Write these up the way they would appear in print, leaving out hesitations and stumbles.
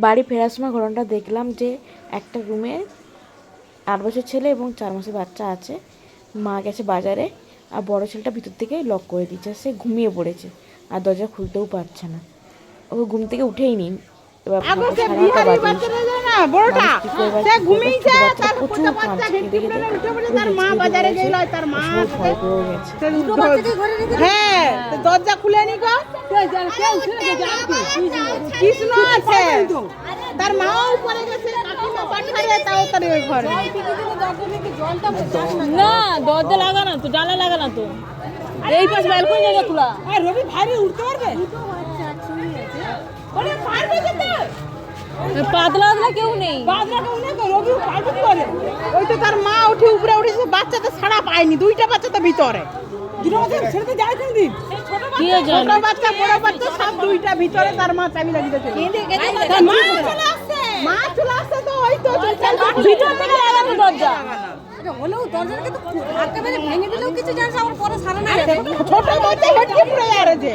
বাড়ি ফেরার সময় ঘটনাটা দেখলাম যে একটা রুমে 8 বছর ছেলে এবং 4 মাসের বাচ্চা আছে। মা গেছে বাজারে, আর বড় ছেলেটা ভিতর থেকে লক করে দিয়েছে। সে ঘুমিয়ে পড়েছে আর দরজা খুলতেও পারছে না। ও ঘুম থেকে উঠেই নি। এবার দরজা খুলে নি গো, কৃষ্ণ আছে, তার মাও উপরে গেছে, কাকিমা পাঠারে তাও তার ওই ঘরে না। দরজা লাগা না তো, জানলা লাগা না তো, এই পাশে ব্যালকনি জায়গা খোলা। আর রবি ভারী উঠতে পারবে, বলে পারবে যেতে, পাতলা পাতলা কেউ নেই, বাদরা কেউ নেই, রবি পারবে কি করে? ওই তো তার মা উঠে উপরে উঠেছে, বাচ্চা তো ছাড়া পায়নি, দুইটা বাচ্চা তো ভিতরে। ছেড়ে যায় কোনদিন, ছোট বাচ্চা বড় বাচ্চা সব দুইটা ভিতরে, তার মা চাবি লাগিয়ে দিয়েছে। মা চলে আসছে তো ওই তো ভিতর থেকে লাগানো দরজা হলেও দরজাটাকে তো একেবারে ভেঙে দিলেও কিছু জানছে, আমার পরে সারা না ছোট বাচ্চা হেঁটে পড়ে আর যে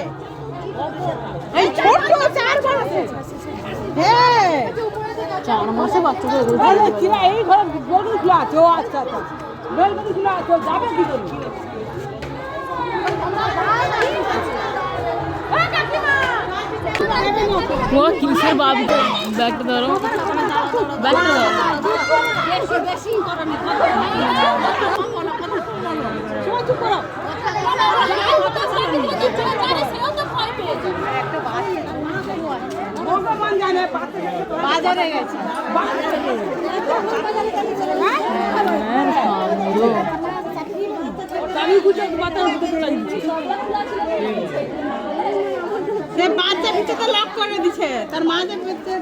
এই ছোট 4 মাসে, হ্যাঁ 4 মাসে বাচ্চাকে কিরা এই ঘরে বেলকনি খোলা আছে। ও আচ্ছা আচ্ছা, বেলকনি খোলা আছে, যাবে কি করে? ও কিসের বাবু, ব্যাগটা ধরো, ব্যাগটা ধরো। বেশি করনি ভগবান জানে বাজারে গেছে, আমি গুজে মাথা উঠে চলে যাচ্ছি। সে বাচ্চা ভিতরে লক করে দিছে, তার মা যে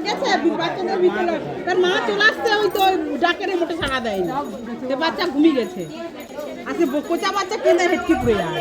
গেছে বাচ্চাদের ভিতরে, তার মা চলে আসছে, ওই তো ডাকের মোটে সাড়া দেয়নি, সে বাচ্চা ঘুমিয়ে গেছে। আচ্ছা কোচা বাচ্চা কেঁদে হেঁটকি পড়ে যায়।